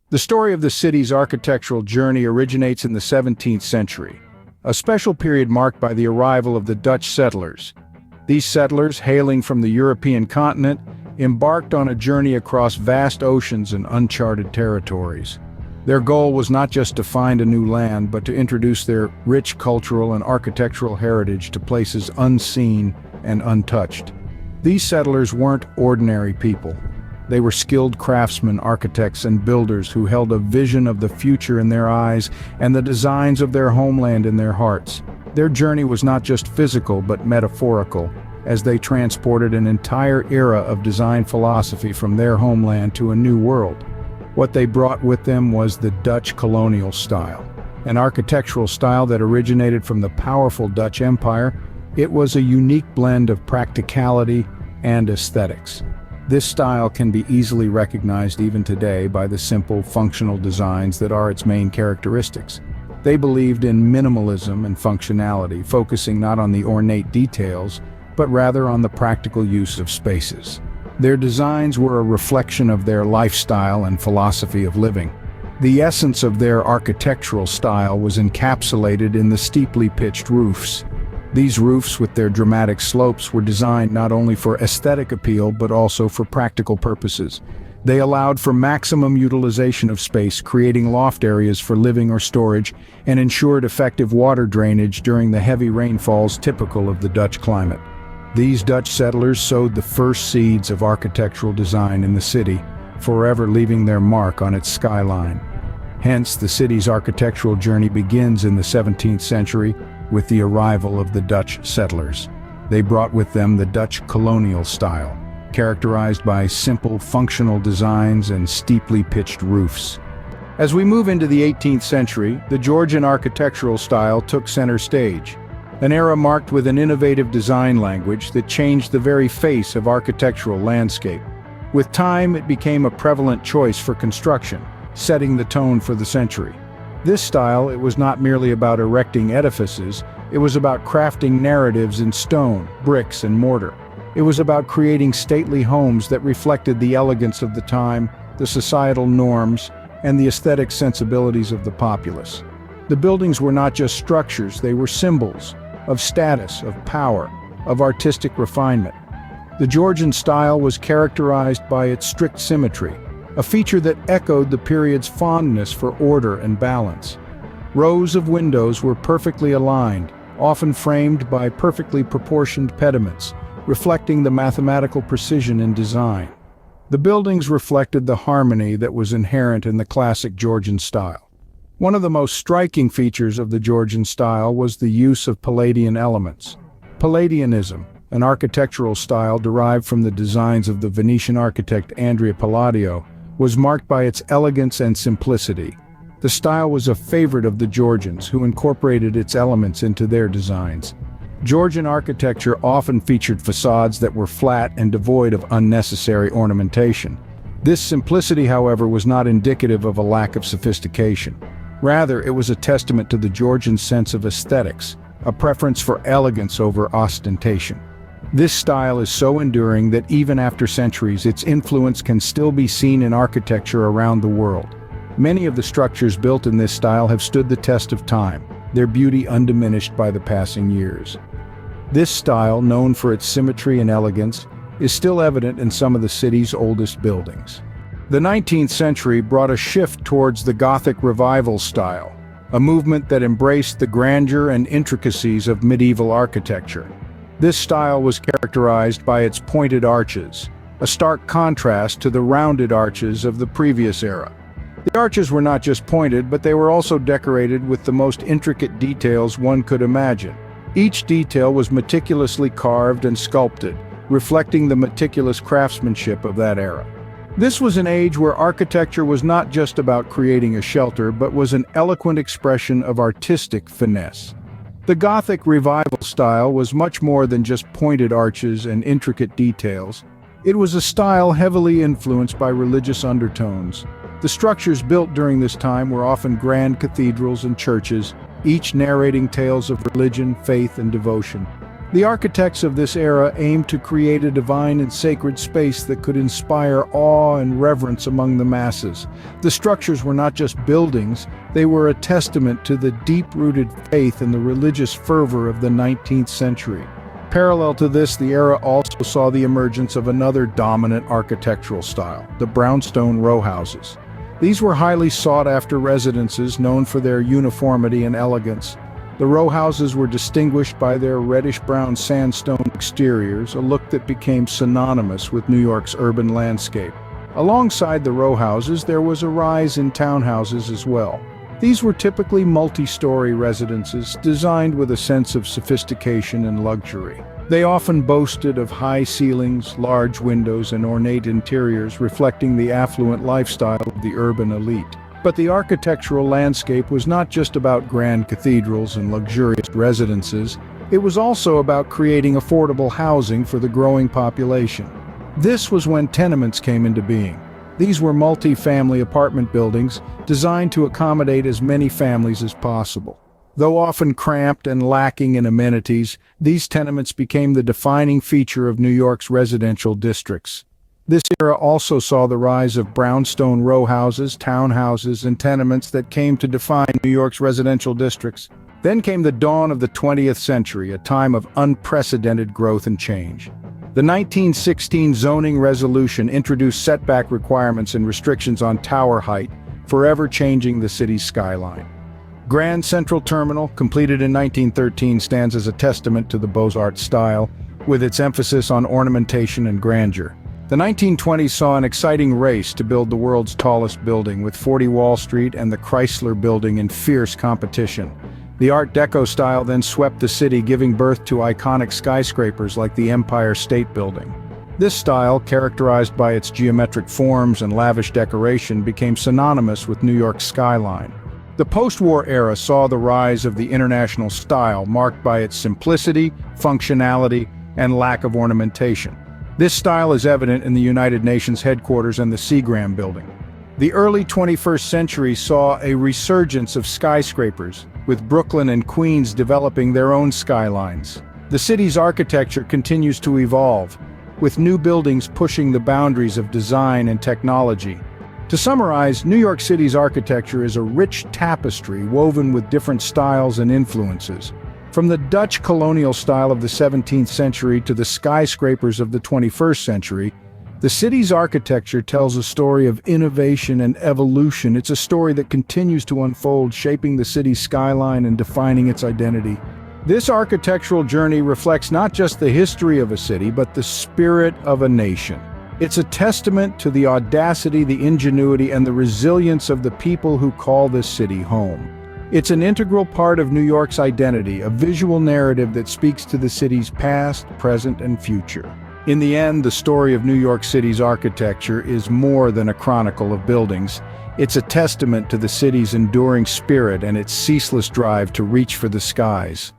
The story of the city's architectural journey originates in the 17th century, a special period marked by the arrival of the Dutch settlers. These settlers, hailing from the European continent, embarked on a journey across vast oceans and uncharted territories. Their goal was not just to find a new land, but to introduce their rich cultural and architectural heritage to places unseen and untouched. These settlers weren't ordinary people. They were skilled craftsmen, architects, and builders who held a vision of the future in their eyes and the designs of their homeland in their hearts. Their journey was not just physical but metaphorical, as they transported an entire era of design philosophy from their homeland to a new world. What they brought with them was the Dutch colonial style, an architectural style that originated from the powerful Dutch Empire. It was a unique blend of practicality and aesthetics. This style can be easily recognized even today by the simple, functional designs that are its main characteristics. They believed in minimalism and functionality, focusing not on the ornate details, but rather on the practical use of spaces. Their designs were a reflection of their lifestyle and philosophy of living. The essence of their architectural style was encapsulated in the steeply pitched roofs. These roofs, with their dramatic slopes, were designed not only for aesthetic appeal but also for practical purposes. They allowed for maximum utilization of space, creating loft areas for living or storage, and ensured effective water drainage during the heavy rainfalls typical of the Dutch climate. These Dutch settlers sowed the first seeds of architectural design in the city, forever leaving their mark on its skyline. Hence, the city's architectural journey begins in the 17th century with the arrival of the Dutch settlers. They brought with them the Dutch colonial style, characterized by simple, functional designs and steeply pitched roofs. As we move into the 18th century, the Georgian architectural style took center stage, an era marked with an innovative design language that changed the very face of architectural landscape. With time, it became a prevalent choice for construction, setting the tone for the century. This style, it was not merely about erecting edifices, it was about crafting narratives in stone, bricks, and mortar. It was about creating stately homes that reflected the elegance of the time, the societal norms, and the aesthetic sensibilities of the populace. The buildings were not just structures, they were symbols of status, of power, of artistic refinement. The Georgian style was characterized by its strict symmetry, a feature that echoed the period's fondness for order and balance. Rows of windows were perfectly aligned, often framed by perfectly proportioned pediments, reflecting the mathematical precision in design. The buildings reflected the harmony that was inherent in the classic Georgian style. One of the most striking features of the Georgian style was the use of Palladian elements. Palladianism, an architectural style derived from the designs of the Venetian architect Andrea Palladio, was marked by its elegance and simplicity. The style was a favorite of the Georgians, who incorporated its elements into their designs. Georgian architecture often featured facades that were flat and devoid of unnecessary ornamentation. This simplicity, however, was not indicative of a lack of sophistication. Rather, it was a testament to the Georgian sense of aesthetics, a preference for elegance over ostentation. This style is so enduring that even after centuries, its influence can still be seen in architecture around the world. Many of the structures built in this style have stood the test of time, their beauty undiminished by the passing years. This style, known for its symmetry and elegance, is still evident in some of the city's oldest buildings. The 19th century brought a shift towards the Gothic Revival style, a movement that embraced the grandeur and intricacies of medieval architecture. This style was characterized by its pointed arches, a stark contrast to the rounded arches of the previous era. The arches were not just pointed, but they were also decorated with the most intricate details one could imagine. Each detail was meticulously carved and sculpted, reflecting the meticulous craftsmanship of that era. This was an age where architecture was not just about creating a shelter, but was an eloquent expression of artistic finesse. The Gothic Revival style was much more than just pointed arches and intricate details. It was a style heavily influenced by religious undertones. The structures built during this time were often grand cathedrals and churches, each narrating tales of religion, faith, and devotion. The architects of this era aimed to create a divine and sacred space that could inspire awe and reverence among the masses. The structures were not just buildings, they were a testament to the deep-rooted faith and the religious fervor of the 19th century. Parallel to this, the era also saw the emergence of another dominant architectural style, the brownstone row houses. These were highly sought-after residences known for their uniformity and elegance. The row houses were distinguished by their reddish-brown sandstone exteriors, a look that became synonymous with New York's urban landscape. Alongside the row houses, there was a rise in townhouses as well. These were typically multi-story residences designed with a sense of sophistication and luxury. They often boasted of high ceilings, large windows, and ornate interiors reflecting the affluent lifestyle of the urban elite. But the architectural landscape was not just about grand cathedrals and luxurious residences, it was also about creating affordable housing for the growing population. This was when tenements came into being. These were multi-family apartment buildings designed to accommodate as many families as possible. Though often cramped and lacking in amenities, these tenements became the defining feature of New York's residential districts. This era also saw the rise of brownstone row houses, townhouses, and tenements that came to define New York's residential districts. Then came the dawn of the 20th century, a time of unprecedented growth and change. The 1916 zoning resolution introduced setback requirements and restrictions on tower height, forever changing the city's skyline. Grand Central Terminal, completed in 1913, stands as a testament to the Beaux-Arts style, with its emphasis on ornamentation and grandeur. The 1920s saw an exciting race to build the world's tallest building, with 40 Wall Street and the Chrysler Building in fierce competition. The Art Deco style then swept the city, giving birth to iconic skyscrapers like the Empire State Building. This style, characterized by its geometric forms and lavish decoration, became synonymous with New York's skyline. The post-war era saw the rise of the international style, marked by its simplicity, functionality, and lack of ornamentation. This style is evident in the United Nations headquarters and the Seagram Building. The early 21st century saw a resurgence of skyscrapers, with Brooklyn and Queens developing their own skylines. The city's architecture continues to evolve, with new buildings pushing the boundaries of design and technology. To summarize, New York City's architecture is a rich tapestry woven with different styles and influences. From the Dutch colonial style of the 17th century to the skyscrapers of the 21st century, the city's architecture tells a story of innovation and evolution. It's a story that continues to unfold, shaping the city's skyline and defining its identity. This architectural journey reflects not just the history of a city, but the spirit of a nation. It's a testament to the audacity, the ingenuity, and the resilience of the people who call this city home. It's an integral part of New York's identity, a visual narrative that speaks to the city's past, present, and future. In the end, the story of New York City's architecture is more than a chronicle of buildings. It's a testament to the city's enduring spirit and its ceaseless drive to reach for the skies.